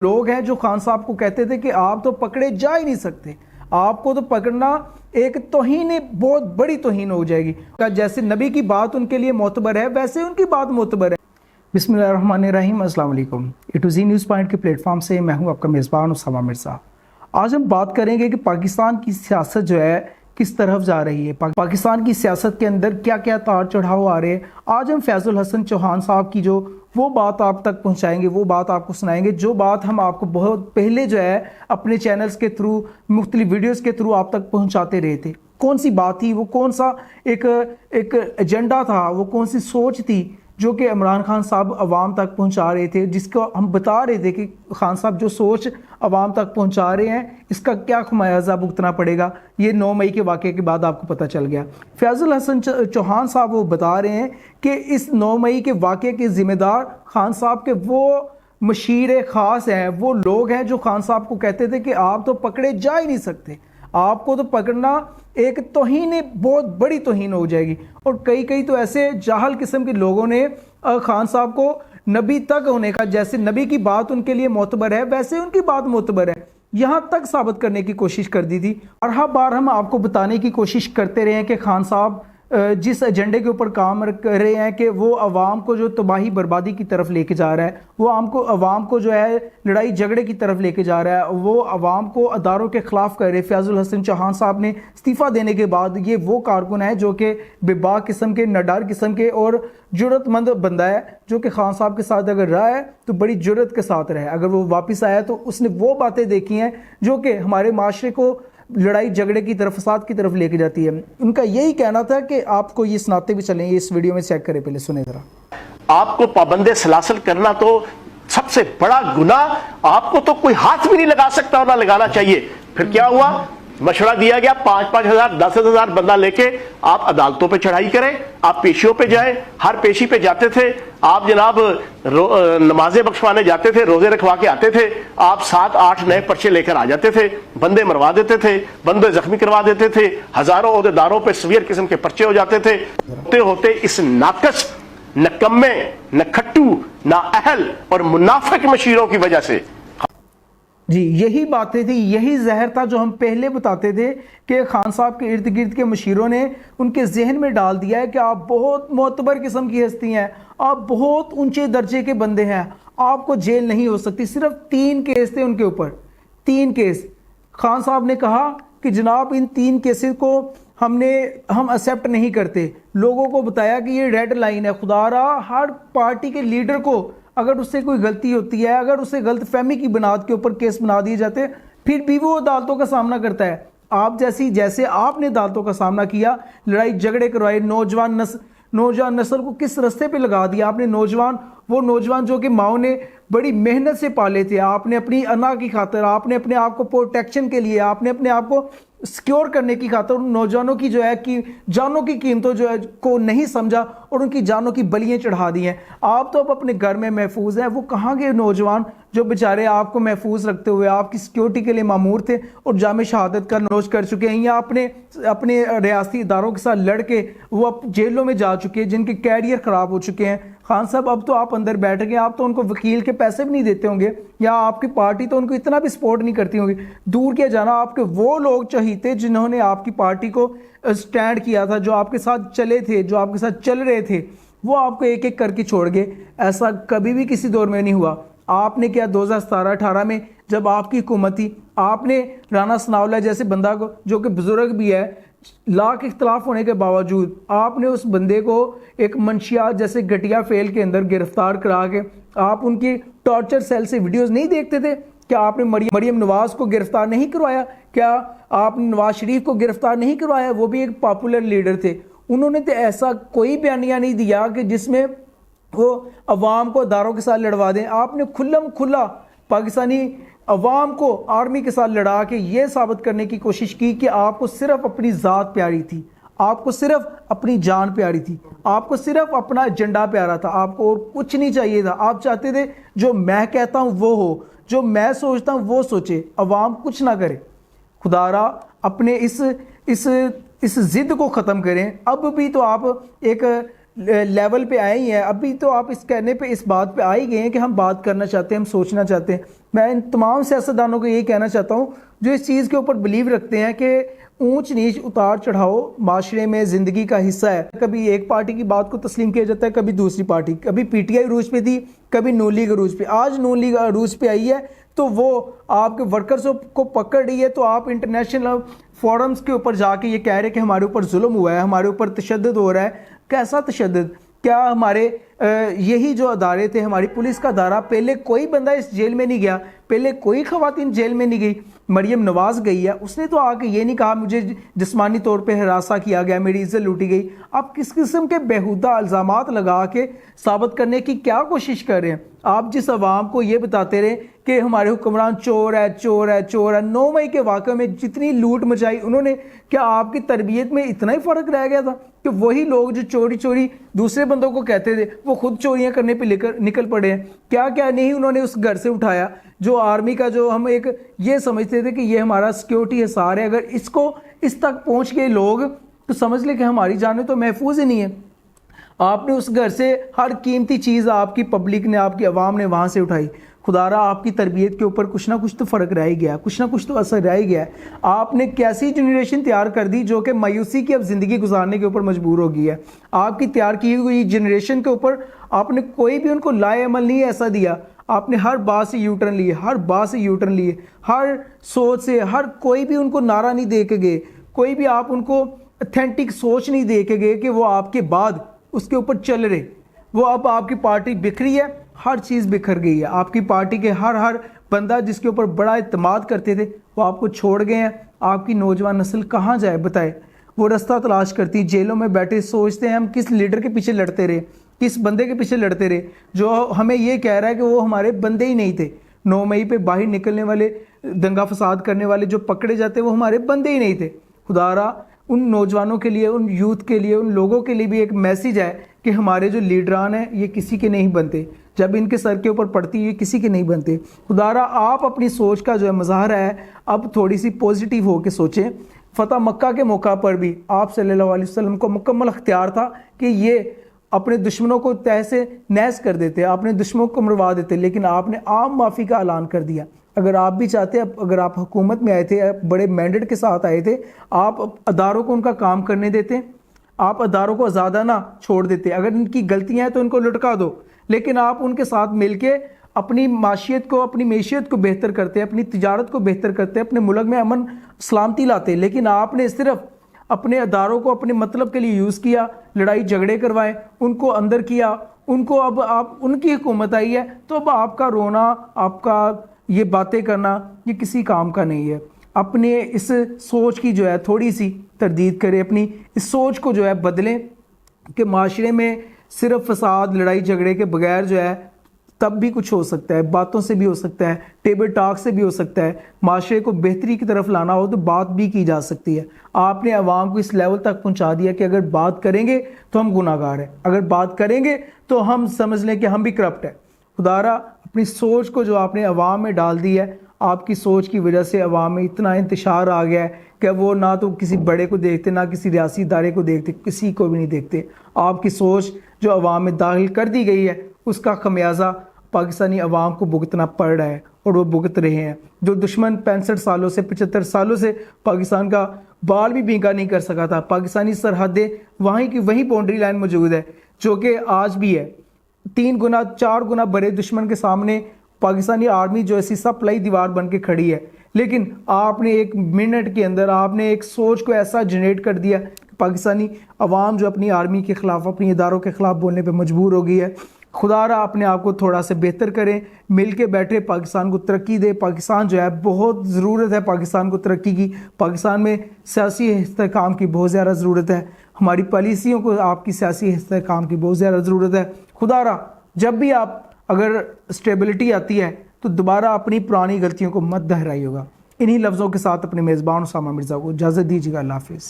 لوگ ہیں جو خان صاحب کو کہتے تھے کہ آپ تو پکڑے جا ہی نہیں سکتے، آپ کو تو پکڑنا ایک توہین، بہت بڑی توہین ہو جائے گی۔ جیسے نبی کی بات ان کے لیے معتبر ہے ویسے ان کی بات معتبر ہے۔ بسم اللہ الرحمن الرحیم، السلام علیکم۔ اے ٹو زی نیوز پوائنٹ کے پلیٹ فارم سے میں ہوں آپ کا میزبان اسامہ مرزا۔ آج ہم بات کریں گے کہ پاکستان کی سیاست جو ہے کس طرف جا رہی ہے، پاکستان کی سیاست کے اندر کیا کیا تار چڑھاؤ آ رہے ہیں۔ آج ہم فیض الحسن چوہان صاحب کی جو وہ بات آپ تک پہنچائیں گے، وہ بات آپ کو سنائیں گے، جو بات ہم آپ کو بہت پہلے جو ہے اپنے چینلز کے تھرو، مختلف ویڈیوز کے تھرو آپ تک پہنچاتے رہے تھے۔ کون سی بات تھی وہ، کون سا ایک ایجنڈا تھا، وہ کون سی سوچ تھی جو کہ عمران خان صاحب عوام تک پہنچا رہے تھے، جس کو ہم بتا رہے تھے کہ خان صاحب جو سوچ عوام تک پہنچا رہے ہیں اس کا کیا خمیازہ بھگتنا پڑے گا۔ یہ 9 مئی کے واقعے کے بعد آپ کو پتہ چل گیا۔ فیض الحسن چوہان صاحب وہ بتا رہے ہیں کہ اس 9 مئی کے واقعے کے ذمہ دار خان صاحب کے وہ مشیر خاص ہیں، وہ لوگ ہیں جو خان صاحب کو کہتے تھے کہ آپ تو پکڑے جا ہی نہیں سکتے، آپ کو تو پکڑنا ایک توہین، بہت بڑی توہین ہو جائے گی۔ اور کئی تو ایسے جاہل قسم کے لوگوں نے خان صاحب کو نبی تک ہونے کا، جیسے نبی کی بات ان کے لیے معتبر ہے ویسے ان کی بات معتبر ہے، یہاں تک ثابت کرنے کی کوشش کر دی تھی۔ اور ہر بار ہم آپ کو بتانے کی کوشش کرتے رہے ہیں کہ خان صاحب جس ایجنڈے کے اوپر کام کر رہے ہیں کہ وہ عوام کو جو تباہی بربادی کی طرف لے کے جا رہا ہے، وہ عوام کو جو ہے لڑائی جھگڑے کی طرف لے کے جا رہا ہے، وہ عوام کو اداروں کے خلاف کر رہے۔ فیض الحسن چوہان صاحب نے استعفیٰ دینے کے بعد یہ وہ کارکن ہے جو کہ بے باک قسم کے، نڈر قسم کے اور جرت مند بندہ ہے، جو کہ خان صاحب کے ساتھ اگر رہا ہے تو بڑی جرت کے ساتھ رہا ہے۔ اگر وہ واپس آیا تو اس نے وہ باتیں دیکھی ہیں جو کہ ہمارے معاشرے کو لڑائی جھگڑے کی طرف، فساد کی طرف لے کے جاتی ہے۔ ان کا یہی کہنا تھا کہ آپ کو یہ سناتے بھی چلیں، اس ویڈیو میں چیک کریں، پہلے سنیں ذرا۔ آپ کو پابند سلاسل کرنا تو سب سے بڑا گناہ، آپ کو تو کوئی ہاتھ بھی نہیں لگا سکتا اور نہ لگانا چاہیے۔ پھر کیا ہوا؟ مشورہ دیا گیا 5-5 ہزار 10,000 بندہ لے کے آپ عدالتوں پہ چڑھائی کریں، آپ پیشیوں پہ جائیں، ہر پیشی پہ جاتے تھے آپ، جناب نمازیں بخشوانے جاتے تھے، روزے رکھوا کے آتے تھے آپ، 7-8 نئے پرچے لے کر آ جاتے تھے، بندے مروا دیتے تھے، بندے زخمی کروا دیتے تھے، ہزاروں عہدیداروں پہ سویر قسم کے پرچے ہو جاتے تھے۔ ہوتے اس ناقص، نکمے، نکھٹو، نااہل اور منافق مشیروں کی وجہ سے۔ جی یہی باتیں تھی، یہی زہر تھا جو ہم پہلے بتاتے تھے کہ خان صاحب کے ارد گرد کے مشیروں نے ان کے ذہن میں ڈال دیا ہے کہ آپ بہت معتبر قسم کی ہستی ہیں، آپ بہت اونچے درجے کے بندے ہیں، آپ کو جیل نہیں ہو سکتی۔ صرف 3 کیس تھے ان کے اوپر، 3 کیس۔ خان صاحب نے کہا کہ جناب ان 3 کیسز کو ہم ایکسیپٹ نہیں کرتے، لوگوں کو بتایا کہ یہ ریڈ لائن ہے۔ خدا را، ہر پارٹی کے لیڈر کو اگر اس سے کوئی غلطی ہوتی ہے، اگر اسے غلط فہمی کی بنیاد کے اوپر کیس بنا دیے جاتے، پھر بھی وہ عدالتوں کا سامنا کرتا ہے۔ آپ جیسے آپ نے عدالتوں کا سامنا کیا، لڑائی جھگڑے کروائے، نوجوان نسل کو کس رستے پہ لگا دیا آپ نے۔ وہ نوجوان جو کہ ماؤں نے بڑی محنت سے پالے تھے، آپ نے اپنی انا کی خاطر، آپ نے اپنے آپ کو پروٹیکشن کے لیے، آپ نے اپنے آپ کو سیکیور کرنے کی خاطر ان نوجوانوں کی جو ہے کہ جانوں کی قیمتوں جو ہے کو نہیں سمجھا اور ان کی جانوں کی بلیاں چڑھا دی ہیں۔ آپ تو اب اپنے گھر میں محفوظ ہیں، وہ کہاں گئے نوجوان جو بیچارے آپ کو محفوظ رکھتے ہوئے آپ کی سیکیورٹی کے لیے مامور تھے اور جام شہادت کا نوش کر چکے ہیں، یا اپنے ریاستی اداروں کے ساتھ لڑ کے وہ اب جیلوں میں جا چکے ہیں، جن کے کیریئر خراب ہو چکے ہیں۔ خان صاحب اب تو آپ اندر بیٹھ گئے، آپ تو ان کو وکیل کے پیسے بھی نہیں دیتے ہوں گے، یا آپ کی پارٹی تو ان کو اتنا بھی سپورٹ نہیں کرتی ہوں گی۔ دور کیا جانا، آپ کے وہ لوگ چہیتے جنہوں نے آپ کی پارٹی کو سٹینڈ کیا تھا، جو آپ کے ساتھ چلے تھے، جو آپ کے ساتھ چل رہے تھے، وہ آپ کو ایک ایک کر کے چھوڑ گئے۔ ایسا کبھی بھی کسی دور میں نہیں ہوا۔ آپ نے کیا 2017-18 میں جب آپ کی حکومت تھی، آپ نے رانا ثناءاللہ جیسے بندہ کو، جو کہ بزرگ بھی ہے، لاکھ اختلاف ہونے کے باوجود آپ نے اس بندے کو ایک منشیات جیسے گھٹیا فعل کے اندر گرفتار کرا کے آپ ان کی ٹارچر سیل سے ویڈیوز نہیں دیکھتے تھے؟ کیا آپ نے مریم نواز کو گرفتار نہیں کروایا؟ کیا آپ نے نواز شریف کو گرفتار نہیں کروایا؟ وہ بھی ایک پاپولر لیڈر تھے، انہوں نے تو ایسا کوئی بیانیہ نہیں دیا کہ جس میں وہ عوام کو اداروں کے ساتھ لڑوا دیں۔ آپ نے کھلا پاکستانی عوام کو آرمی کے ساتھ لڑا کے یہ ثابت کرنے کی کوشش کی کہ آپ کو صرف اپنی ذات پیاری تھی، آپ کو صرف اپنی جان پیاری تھی، آپ کو صرف اپنا ایجنڈا پیارا تھا، آپ کو اور کچھ نہیں چاہیے تھا۔ آپ چاہتے تھے جو میں کہتا ہوں وہ ہو، جو میں سوچتا ہوں وہ سوچے، عوام کچھ نہ کرے۔ خدا را اپنے اس ضد کو ختم کریں۔ اب بھی تو آپ ایک لیول پہ آئے ہی ہیں، ابھی تو آپ اس کہنے پہ، اس بات پہ آ ہی گئے ہیں کہ ہم بات کرنا چاہتے ہیں، ہم سوچنا چاہتے ہیں۔ میں ان تمام سیاستدانوں کو یہ کہنا چاہتا ہوں جو اس چیز کے اوپر بلیو رکھتے ہیں کہ اونچ نیچ اتار چڑھاؤ معاشرے میں زندگی کا حصہ ہے. کبھی ایک پارٹی کی بات کو تسلیم کیا جاتا ہے، کبھی دوسری پارٹی، کبھی پی ٹی آئی عروج پہ تھی، کبھی نون لیگ عروج پہ. آج نون لیگ عروج پہ آئی ہے تو وہ آپ کے ورکرز کو پکڑ رہی ہے، تو آپ انٹرنیشنل فورمز کے اوپر جا کے یہ کہہ رہے کہ ہمارے اوپر ظلم ہوا ہے، ہمارے اوپر تشدد ہو رہا ہے. کیسا تشدد؟ کیا ہمارے یہی جو ادارے تھے، ہماری پولیس کا ادارہ، پہلے کوئی بندہ اس جیل میں نہیں گیا، پہلے کوئی خواتین جیل میں نہیں گئی. مریم نواز گئی ہے، اس نے تو آ کے یہ نہیں کہا مجھے جسمانی طور پہ ہراساں کیا گیا، میری عزت لوٹی گئی. آپ کس قسم کے بیہودہ الزامات لگا کے ثابت کرنے کی کیا کوشش کر رہے ہیں؟ آپ جس عوام کو یہ بتاتے رہے کہ ہمارے حکمران چور ہے چور ہے چور ہے، 9 مئی کے واقعے میں جتنی لوٹ مچائی انہوں نے، کیا آپ کی تربیت میں اتنا ہی فرق رہ گیا تھا کہ وہی لوگ جو چوری چوری دوسرے بندوں کو کہتے تھے وہ خود چوریاں کرنے پہ نکل پڑے ہیں؟ کیا کیا نہیں انہوں نے اس گھر سے اٹھایا جو آرمی کا، جو ہم ایک یہ سمجھتے تھے کہ یہ ہمارا سیکیورٹی حصار ہے. اگر اس کو اس تک پہنچ گئے لوگ تو سمجھ لیں کہ ہماری جانیں تو محفوظ ہی نہیں ہے. آپ نے اس گھر سے ہر قیمتی چیز آپ کی پبلک نے، آپ کی عوام نے وہاں سے اٹھائی. خدا را آپ کی تربیت کے اوپر کچھ نہ کچھ تو فرق رہ ہی گیا، کچھ نہ کچھ تو اثر رہ ہی گیا. آپ نے کیسی جنریشن تیار کر دی جو کہ مایوسی کی اب زندگی گزارنے کے اوپر مجبور ہو گئی ہے. آپ کی تیار کی ہوئی جنریشن کے اوپر آپ نے کوئی بھی ان کو لائے عمل نہیں ایسا دیا. آپ نے ہر بات سے یو ٹرن لیے، ہر بات سے یو ٹرن لیے، ہر سوچ سے، ہر کوئی بھی ان کو نعرہ نہیں دے کے گئے، کوئی بھی آپ ان کو اتھینٹک سوچ نہیں دے کے گئے کہ وہ آپ کے بعد اس کے اوپر چل رہے. وہ اب آپ کی پارٹی بکھری ہے، ہر چیز بکھر گئی ہے. آپ کی پارٹی کے ہر بندہ جس کے اوپر بڑا اعتماد کرتے تھے وہ آپ کو چھوڑ گئے ہیں. آپ کی نوجوان نسل کہاں جائے بتائے؟ وہ رستہ تلاش کرتی، جیلوں میں بیٹھے سوچتے ہیں ہم کس لیڈر کے پیچھے لڑتے رہے، کس بندے کے پیچھے لڑتے رہے جو ہمیں یہ کہہ رہا ہے کہ وہ ہمارے بندے ہی نہیں تھے. 9 مئی پہ باہر نکلنے والے، دنگا فساد کرنے والے جو پکڑے جاتے وہ ہمارے بندے ہی نہیں تھے. خدا را ان نوجوانوں کے لیے، ان یوتھ کے لیے، ان لوگوں کے لیے بھی ایک میسیج ہے کہ ہمارے جو لیڈران ہیں یہ کسی کے نہیں بنتے. جب ان کے سر کے اوپر پڑتی یہ کسی کے نہیں بنتے. خدا را آپ اپنی سوچ کا جو ہے مظاہرہ ہے اب تھوڑی سی پوزیٹیو ہو کے سوچیں. فتح مکہ کے موقع پر بھی آپ صلی اللہ علیہ وسلم کو مکمل اختیار تھا کہ یہ اپنے دشمنوں کو تہ سے نیز کر دیتے، اپنے دشمنوں کو مروا دیتے، لیکن آپ نے عام معافی کا اعلان کر دیا. اگر آپ بھی چاہتے، اگر آپ حکومت میں آئے تھے، بڑے مینڈیٹ کے ساتھ آئے تھے، آپ اداروں کو ان کا کام کرنے دیتے، آپ اداروں کو آزادانہ چھوڑ دیتے. اگر ان کی غلطیاں ہیں تو ان کو لٹکا دو، لیکن آپ ان کے ساتھ مل کے اپنی معیشت کو، اپنی معیشت کو بہتر کرتے، اپنی تجارت کو بہتر کرتے، اپنے ملک میں امن سلامتی لاتے. لیکن آپ نے صرف اپنے اداروں کو اپنے مطلب کے لیے یوز کیا، لڑائی جھگڑے کروائے، ان کو اندر کیا، ان کو اب آپ ان کی حکومت آئی ہے تو اب آپ کا رونا، آپ کا یہ باتیں کرنا یہ کسی کام کا نہیں ہے. اپنے اس سوچ کی جو ہے تھوڑی سی تردید کریں، اپنی اس سوچ کو جو ہے بدلیں کہ معاشرے میں صرف فساد، لڑائی جھگڑے کے بغیر جو ہے تب بھی کچھ ہو سکتا ہے، باتوں سے بھی ہو سکتا ہے، ٹیبل ٹاک سے بھی ہو سکتا ہے. معاشرے کو بہتری کی طرف لانا ہو تو بات بھی کی جا سکتی ہے. آپ نے عوام کو اس لیول تک پہنچا دیا کہ اگر بات کریں گے تو ہم گناہ گار ہیں، اگر بات کریں گے تو ہم سمجھ لیں کہ ہم بھی کرپٹ ہیں. خدا را اپنی سوچ کو جو آپ نے عوام میں ڈال دی ہے، آپ کی سوچ کی وجہ سے عوام میں اتنا انتشار آ گیا ہے کہ وہ نہ تو کسی بڑے کو دیکھتے، نہ کسی ریاسی ادارے کو دیکھتے، کسی کو بھی نہیں دیکھتے. آپ کی سوچ جو عوام میں داخل کر دی گئی ہے اس کا خمیازہ پاکستانی عوام کو بھگتنا پڑ رہا ہے اور وہ بھگت رہے ہیں. جو دشمن 65 سالوں سے 75 سالوں سے پاکستان کا بال بھی بینگا نہیں کر سکا تھا، پاکستانی سرحدیں وہیں کی وہیں باؤنڈری لائن موجود ہے جو کہ آج بھی ہے. 3 گنا 4 گنا بڑے دشمن کے سامنے پاکستانی آرمی جو ایسی سپلائی دیوار بن کے کھڑی ہے. لیکن آپ نے 1 منٹ کے اندر آپ نے ایک سوچ کو ایسا جنریٹ کر دیا کہ پاکستانی عوام جو اپنی آرمی کے خلاف، اپنی اداروں کے خلاف بولنے پہ مجبور ہو گئی ہے. خدا را اپنے آپ کو تھوڑا سا بہتر کریں، مل کے بیٹھے پاکستان کو ترقی دے. پاکستان جو ہے بہت ضرورت ہے پاکستان کو ترقی کی، پاکستان میں سیاسی استحکام کی بہت زیادہ ضرورت ہے، ہماری پالیسیوں کو آپ کی سیاسی استحکام کی بہت زیادہ ضرورت ہے. خدا را جب بھی آپ اگر اسٹیبلٹی آتی ہے تو دوبارہ اپنی پرانی غلطیوں کو مت دہرائیے گا. انہی لفظوں کے ساتھ اپنے میزبان اسامہ مرزا کو اجازت دیجیے گا. اللہ حافظ.